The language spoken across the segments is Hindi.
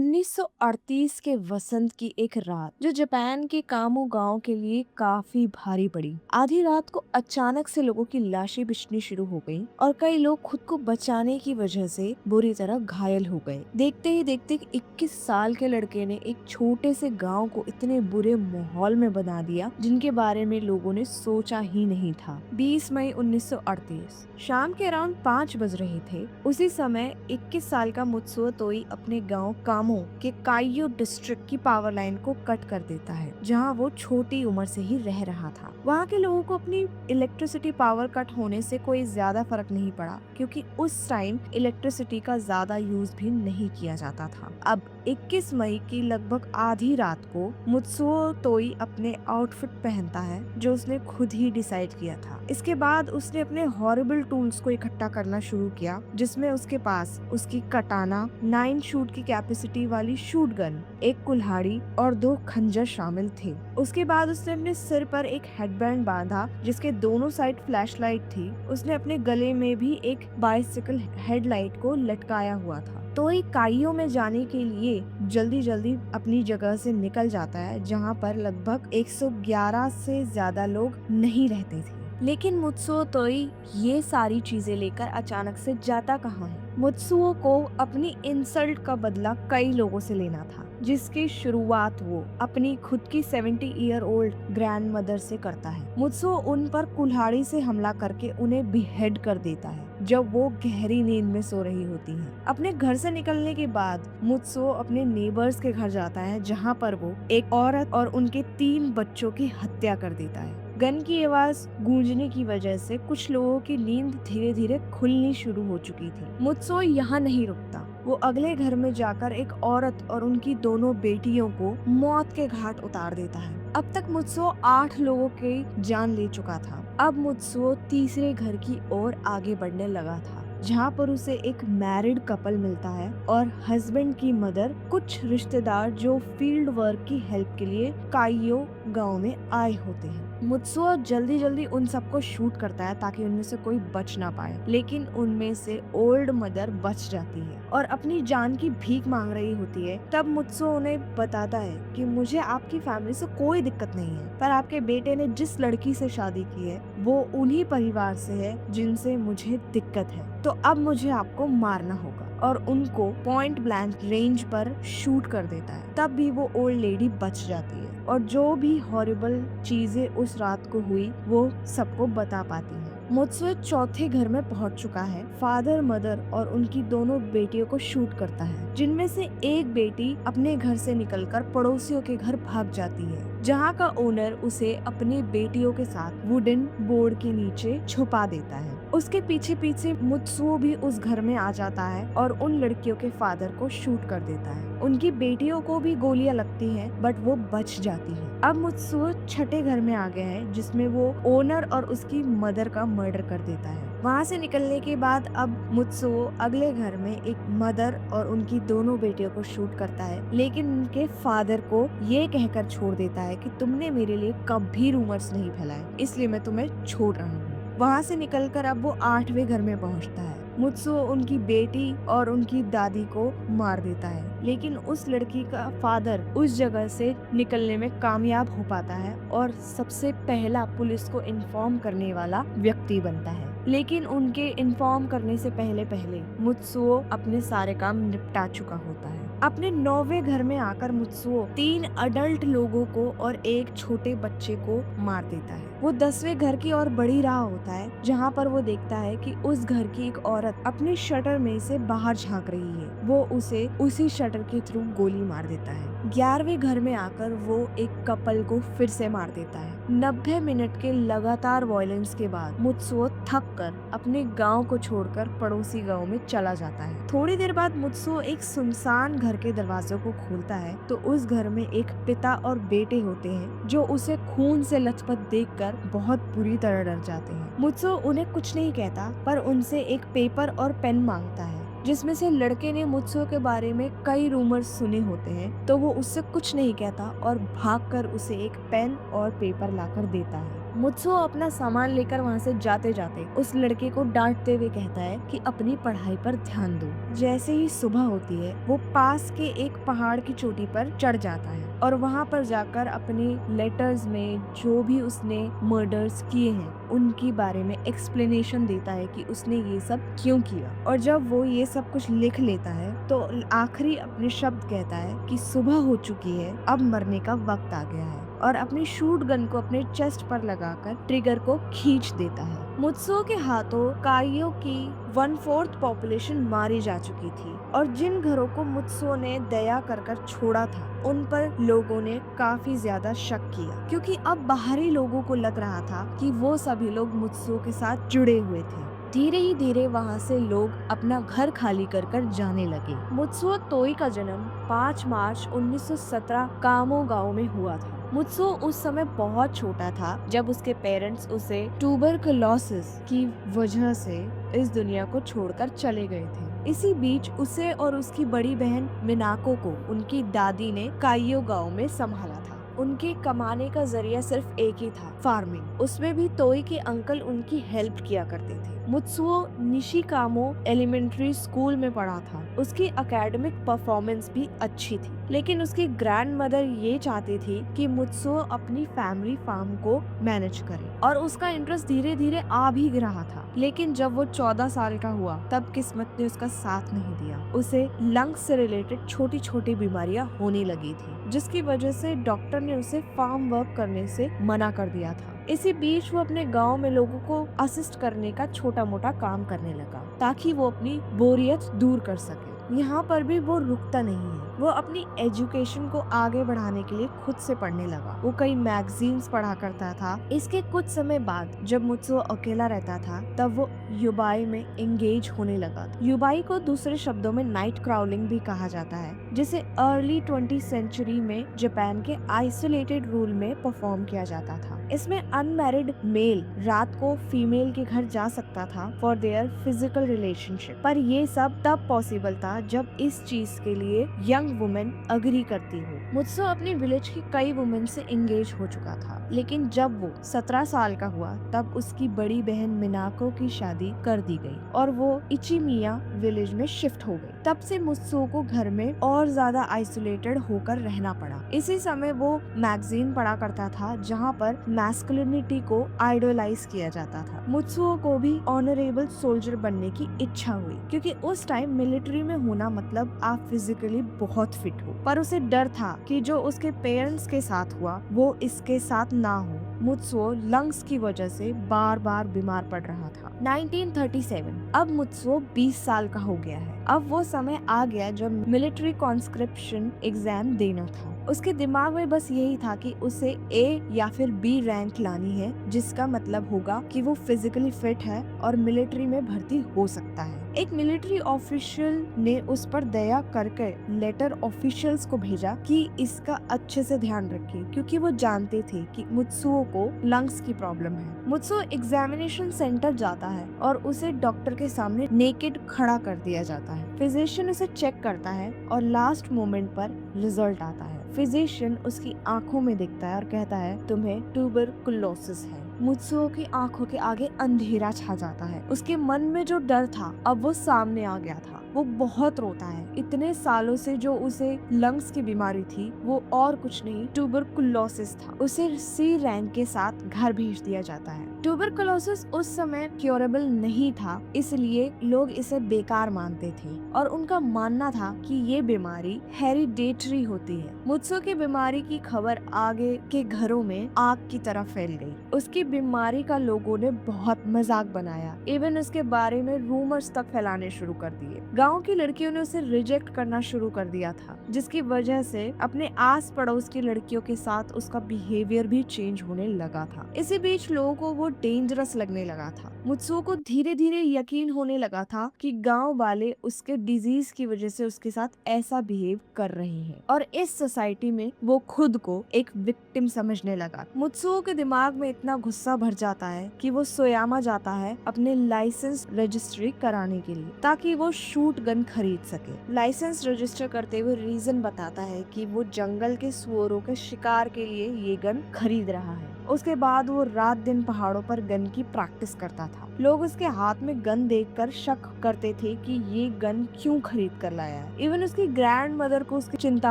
1938 के वसंत की एक रात जो जापान के कामो गांव के लिए काफी भारी पड़ी। आधी रात को अचानक से लोगों की लाशें बिछनी शुरू हो गईं और कई लोग खुद को बचाने की वजह से बुरी तरह घायल हो गए। देखते ही देखते 21 साल के लड़के ने एक छोटे से गांव को इतने बुरे माहौल में बना दिया जिनके बारे में लोगों ने सोचा ही नहीं था। 20 मई 1938 शाम के अराउंड 5 बज रहे थे। उसी समय 21 साल का मुत्सुओ तोई अपने गांव कामो के काइयो डिस्ट्रिक्ट की पावर लाइन को कट कर देता है, जहां वो छोटी उम्र से ही रह रहा था। वहां के लोगों को अपनी इलेक्ट्रिसिटी पावर कट होने से कोई ज्यादा फर्क नहीं पड़ा, क्योंकि उस टाइम इलेक्ट्रिसिटी का ज्यादा यूज भी नहीं किया जाता था। अब 21 मई की लगभग आधी रात को मुत्सुओ तोई अपने आउटफिट पहनता है जो उसने खुद ही डिसाइड किया था। इसके बाद उसने अपने हॉरिबल टूल्स को इकट्ठा करना शुरू किया, जिसमें उसके पास उसकी कटाना, 9 शूट की कैपेसिटी वाली शूट गन, एक कुल्हाड़ी और 2 खंजर शामिल थे। उसके बाद उसने अपने सिर पर एक हेडबैंड बांधा जिसके दोनों साइड फ्लैशलाइट थी। उसने अपने गले में भी एक बाइसिकल हेडलाइट को लटकाया हुआ था। तो एक काइयो में जाने के लिए जल्दी जल्दी अपनी जगह से निकल जाता है, जहां पर लगभग 111 से ज्यादा लोग नहीं रहते थे। लेकिन मुत्सुओ तोई ये सारी चीजें लेकर अचानक से जाता कहाँ है? मुत्सुओ को अपनी इंसल्ट का बदला कई लोगों से लेना था, जिसकी शुरुआत वो अपनी खुद की 70 ईयर ओल्ड ग्रैंड मदर से करता है। मुत्सुओ उन पर कुल्हाड़ी से हमला करके उन्हें बिहेड कर देता है जब वो गहरी नींद में सो रही होती हैं। अपने घर से निकलने के बाद मुत्सुओ अपने नेबर्स के घर जाता है, जहाँ पर वो एक औरत और उनके 3 बच्चों की हत्या कर देता है। गन की आवाज गूंजने की वजह से कुछ लोगों की नींद धीरे धीरे खुलनी शुरू हो चुकी थी। मुत्सुओ यहाँ नहीं रुकता। वो अगले घर में जाकर एक औरत और उनकी दोनों बेटियों को मौत के घाट उतार देता है। अब तक मुत्सुओ 8 लोगों की जान ले चुका था। अब मुत्सुओ तीसरे घर की ओर आगे बढ़ने लगा था, जहाँ पर उसे एक मैरिड कपल मिलता है और हस्बैंड की मदर, कुछ रिश्तेदार जो फील्ड वर्क की हेल्प के लिए काइयो गांव में आए होते हैं। मुत्सुओ जल्दी जल्दी उन सबको शूट करता है ताकि उनमें से कोई बच ना पाए, लेकिन उनमें से ओल्ड मदर बच जाती है और अपनी जान की भीख मांग रही होती है। तब मुत्सुओ उन्हें बताता है कि मुझे आपकी फैमिली से कोई दिक्कत नहीं है, पर आपके बेटे ने जिस लड़की से शादी की है वो उन्हीं परिवार से है जिनसे मुझे दिक्कत है, तो अब मुझे आपको मारना होगा, और उनको पॉइंट ब्लैंक रेंज पर शूट कर देता है। तब भी वो ओल्ड लेडी बच जाती है और जो भी हॉरिबल चीजें उस रात को हुई वो सबको बता पाती है। मुत्सुओ चौथे घर में पहुंच चुका है। फादर, मदर और उनकी दोनों बेटियों को शूट करता है, जिनमें से एक बेटी अपने घर से निकलकर पड़ोसियों के घर भाग जाती है, जहां का ओनर उसे अपनी बेटियों के साथ वुडन बोर्ड के नीचे छुपा देता है। उसके पीछे पीछे मुत्सुओ भी उस घर में आ जाता है और उन लड़कियों के फादर को शूट कर देता है। उनकी बेटियों को भी गोलियां लगती हैं, बट वो बच जाती है। अब मुत्सुओ छठे घर में आ गया है, जिसमें वो ओनर और उसकी मदर का मर्डर कर देता है। वहाँ से निकलने के बाद अब मुत्सुओ अगले घर में एक मदर और उनकी दोनों बेटियों को शूट करता है, लेकिन उनके फादर को ये कहकर छोड़ देता है कि तुमने मेरे लिए कभी रूमर्स नहीं फैलाए, इसलिए मैं तुम्हें छोड़ रहा हूँ। वहाँ से निकलकर अब वो 8वें घर में पहुँचता है। मुत्सुओ उनकी बेटी और उनकी दादी को मार देता है, लेकिन उस लड़की का फादर उस जगह से निकलने में कामयाब हो पाता है और सबसे पहला पुलिस को इन्फॉर्म करने वाला व्यक्ति बनता है। लेकिन उनके इन्फॉर्म करने से पहले पहले मुत्सुओ अपने सारे काम निपटा चुका होता है। अपने 9वें घर में आकर मुत्सुओ 3 अडल्ट लोगों को और एक छोटे बच्चे को मार देता है। वो 10वें घर की ओर बढ़ ही रहा होता है, जहाँ पर वो देखता है कि उस घर की एक औरत अपनी शटर में से बाहर झांक रही है। वो उसे उसी शटर के थ्रू गोली मार देता है। 11वें घर में आकर वो एक कपल को फिर से मार देता है। 90 मिनट के लगातार वायलेंस के बाद मुत्सुओ थक कर अपने गांव को छोड़कर पड़ोसी गांव में चला जाता है। थोड़ी देर बाद मुत्सुओ एक सुनसान घर के दरवाजों को खोलता है तो उस घर में एक पिता और बेटे होते हैं, जो उसे खून से लथपथ देखकर बहुत बुरी तरह डर जाते हैं। मुत्सुओ उन्हें कुछ नहीं कहता, पर उनसे एक पेपर और पेन मांगता है, जिसमें से लड़के ने मुत्सुओ के बारे में कई रूमर्स सुने होते हैं, तो वो उससे कुछ नहीं कहता और भागकर उसे एक पेन और पेपर लाकर देता है। मुत्सो अपना सामान लेकर वहाँ से जाते जाते उस लड़के को डांटते हुए कहता है कि अपनी पढ़ाई पर ध्यान दो। जैसे ही सुबह होती है वो पास के एक पहाड़ की चोटी पर चढ़ जाता है और वहाँ पर जाकर अपने लेटर्स में जो भी उसने मर्डर्स किए हैं उनके बारे में एक्सप्लेनेशन देता है कि उसने ये सब क्यों किया। और जब वो ये सब कुछ लिख लेता है तो आखिरी अपने शब्द कहता है कि सुबह हो चुकी है, अब मरने का वक्त आ गया है, और अपनी शूट गन को अपने चेस्ट पर लगाकर ट्रिगर को खींच देता है। मुत्सो के हाथों काइयो की 1/4 पॉपुलेशन मारी जा चुकी थी और जिन घरों को मुत्सो ने दया कर छोड़ा था उन पर लोगों ने काफी ज्यादा शक किया, क्योंकि अब बाहरी लोगों को लग रहा था कि वो सभी लोग मुत्सो के साथ जुड़े हुए थे। धीरे ही धीरे वहाँ से लोग अपना घर खाली कर जाने लगे। मुत्सो तोई का जन्म 5 मार्च 1917 कामो गांव में हुआ था। मुत्सो उस समय बहुत छोटा था जब उसके पेरेंट्स उसे ट्यूबरकुलोसिस की वजह से इस दुनिया को छोड़कर चले गए थे। इसी बीच उसे और उसकी बड़ी बहन मिनाको को उनकी दादी ने काइयो गांव में संभाला था। उनके कमाने का जरिया सिर्फ एक ही था, फार्मिंग। उसमें भी तोई के अंकल उनकी हेल्प किया करते थे। मुत्सुओ निशिकामो एलिमेंट्री स्कूल में पढ़ा था। उसकी एकेडमिक परफॉर्मेंस भी अच्छी थी, लेकिन उसकी ग्रैंडमदर ये चाहती थी कि मुत्सुओ अपनी फैमिली फार्म को मैनेज करे और उसका इंटरेस्ट धीरे धीरे आ भी रहा था। लेकिन जब वो 14 साल का हुआ तब किस्मत ने उसका साथ नहीं दिया। उसे लंग्स से रिलेटेड छोटी छोटी बीमारियां होने लगी थी, जिसकी वजह से डॉक्टर ने उसे फार्म वर्क करने से मना कर दिया था। इसी बीच वो अपने गांव में लोगों को असिस्ट करने का छोटा मोटा काम करने लगा ताकि वो अपनी बोरियत दूर कर सके। यहाँ पर भी वो रुकता नहीं है। वो अपनी एजुकेशन को आगे बढ़ाने के लिए खुद से पढ़ने लगा। वो कई मैगजीन्स पढ़ा करता था। इसके कुछ समय बाद जब मुत्सुओ अकेला रहता था तब वो युबाई में एंगेज होने लगा। युबाई को दूसरे शब्दों में नाइट क्राउलिंग भी कहा जाता है, जिसे अर्ली 20th सेंचुरी में जापान के आइसोलेटेड रूल में परफॉर्म किया जाता था। इसमें अनमैरिड मेल रात को फीमेल के घर जा सकता था फॉर देयर फिजिकल रिलेशनशिप, पर ये सब तब पॉसिबल था जब इस चीज के लिए यंग वुमेन अग्री करती हो। मुत्सो अपनी विलेज की कई वुमेन से एंगेज हो चुका था, लेकिन जब वो 17 साल का हुआ तब उसकी बड़ी बहन मिनाको की शादी कर दी गई और वो इचिमिया विलेज में शिफ्ट हो गई। तब से मुत्सो को घर में और ज्यादा आइसोलेटेड होकर रहना पड़ा। इसी समय वो मैगजीन पढ़ा करता था जहाँ पर मैस्कुलिनिटी को आइडोलाइज किया जाता था। मुत्सुओ को भी ऑनरेबल सोल्जर बनने की इच्छा हुई, क्योंकि उस टाइम मिलिट्री में होना मतलब आप फिजिकली बहुत फिट हो। पर उसे डर था कि जो उसके पेरेंट्स के साथ हुआ वो इसके साथ ना हो। मुत्सुओ लंग्स की वजह से बार बार बीमार पड़ रहा था। 1937 अब मुत्सुओ 20 साल का हो गया है। अब वो समय आ गया जब मिलिट्री कॉन्स्क्रिप्शन एग्जाम देना था। उसके दिमाग में बस यही था कि उसे ए या फिर बी रैंक लानी है, जिसका मतलब होगा कि वो फिजिकली फिट है और मिलिट्री में भर्ती हो सकता है। एक मिलिट्री ऑफिशियल ने उस पर दया करके लेटर ऑफिशियल्स को भेजा कि इसका अच्छे से ध्यान रखें, क्योंकि वो जानते थे कि मुत्सुओ को लंग्स की प्रॉब्लम है। मुत्सुओ एग्जामिनेशन सेंटर जाता है और उसे डॉक्टर के सामने नेकेड खड़ा कर दिया जाता है। फिजिशियन उसे चेक करता है और लास्ट मोमेंट पर रिजल्ट आता है। फिजिशियन उसकी आंखों में देखता है और कहता है तुम्हें ट्यूबरकुलोसिस है। मुत्सुओ की आंखों के आगे अंधेरा छा जाता है। उसके मन में जो डर था अब वो सामने आ गया था। वो बहुत रोता है। इतने सालों से जो उसे लंग्स की बीमारी थी वो और कुछ नहीं, ट्यूबरकुलोसिस था। उसे सी रैंक के साथ घर भेज दिया जाता है। ट्यूबरकुलोसिस उस समय क्योरेबल नहीं था, इसलिए लोग इसे बेकार मानते थे और उनका मानना था कि ये बीमारी हेरिडेटरी होती है। मुत्सुओ की बीमारी की खबर आगे के घरों में आग की तरह फैल गई। उसकी बीमारी का लोगों ने बहुत मजाक बनाया, इवन उसके बारे में रूमर्स तक फैलाने शुरू कर दिए। गांव की लड़कियों ने उसे रिजेक्ट करना शुरू कर दिया था, जिसकी वजह से अपने आस पड़ोस की लड़कियों के साथ उसका बिहेवियर भी चेंज होने लगा था। इसी बीच लोगों को वो डेंजरस लगने लगा था। मुत्सुओ को धीरे धीरे यकीन होने लगा था कि गांव वाले उसके डिजीज की वजह से उसके साथ ऐसा बिहेव कर रहे हैं और इस सोसाइटी में वो खुद को एक विक्टिम समझने लगा। मुत्सुओ के दिमाग में इतना गुस्सा भर जाता है कि वो सोयामा जाता है अपने लाइसेंस रजिस्ट्री कराने के लिए, ताकि वो शूट गन खरीद सके। लाइसेंस रजिस्टर करते हुए रीजन बताता है कि वो जंगल के सुअरों के शिकार के लिए ये गन खरीद रहा है। उसके बाद वो रात दिन पहाड़ों पर गन की प्रैक्टिस करता था। लोग उसके हाथ में गन देखकर शक करते थे कि ये गन क्यों खरीद कर लाया है। इवन उसकी ग्रैंड मदर को उसकी चिंता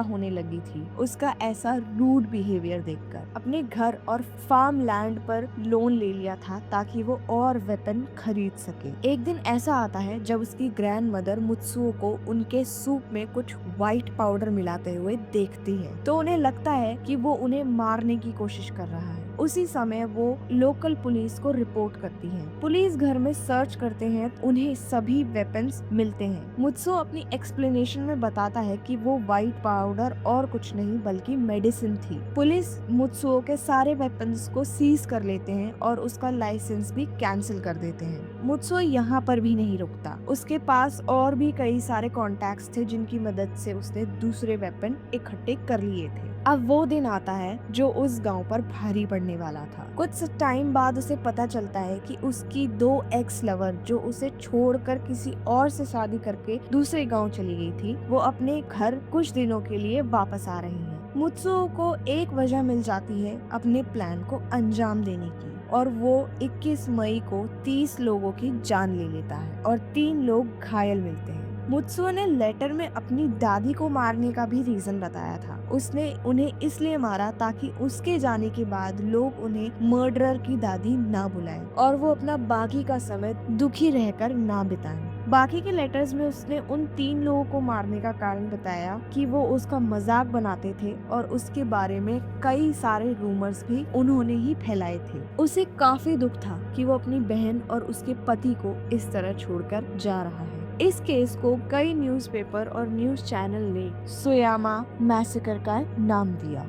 होने लगी थी, उसका ऐसा रूड बिहेवियर देखकर। अपने घर और फार्म लैंड पर लोन ले लिया था ताकि वो और वेपन खरीद सके। एक दिन ऐसा आता है जब उसकी ग्रैंड मदर मुत्सुओ को उनके सूप में कुछ व्हाइट पाउडर मिलाते हुए देखती है, तो उन्हें लगता है कि वो उन्हें मारने की कोशिश कर रहा है। उसी समय वो लोकल पुलिस को रिपोर्ट करती है। पुलिस घर में सर्च करते हैं, उन्हें सभी वेपन्स मिलते हैं। मुत्सुओ अपनी एक्सप्लेनेशन में बताता है कि वो व्हाइट पाउडर और कुछ नहीं बल्कि मेडिसिन थी। पुलिस मुत्सुओ के सारे वेपन्स को सीज कर लेते हैं और उसका लाइसेंस भी कैंसिल कर देते हैं। मुत्सुओ यहाँ पर भी नहीं रुकता, उसके पास और भी कई सारे कॉन्टैक्ट्स थे जिनकी मदद से उसने दूसरे वेपन इकट्ठे कर लिए थे। अब वो दिन आता है जो उस गांव पर भारी पड़ने वाला था। कुछ टाइम बाद उसे पता चलता है कि उसकी 2 एक्स लवर जो उसे छोड़कर किसी और से शादी करके दूसरे गांव चली गई थी, वो अपने घर कुछ दिनों के लिए वापस आ रही हैं। मुत्सुओ को एक वजह मिल जाती है अपने प्लान को अंजाम देने की, और वो 21 मई को 30 लोगों की जान ले लेता है और 3 लोग घायल मिलते हैं। मुत्सुओ ने लेटर में अपनी दादी को मारने का भी रीजन बताया था। उसने उन्हें इसलिए मारा ताकि उसके जाने के बाद लोग उन्हें मर्डरर की दादी ना बुलाएं और वो अपना बाकी का समय दुखी रहकर ना बिताएं। बाकी के लेटर्स में उसने उन 3 लोगों को मारने का कारण बताया कि वो उसका मजाक बनाते थे और उसके बारे में कई सारे रूमर्स भी उन्होंने ही फैलाए थे। उसे काफी दुख था कि वो अपनी बहन और उसके पति को इस तरह छोड़कर जा रहा है। इस केस को कई न्यूज़पेपर और न्यूज चैनल ने सुयामा मैसेकर का नाम दिया।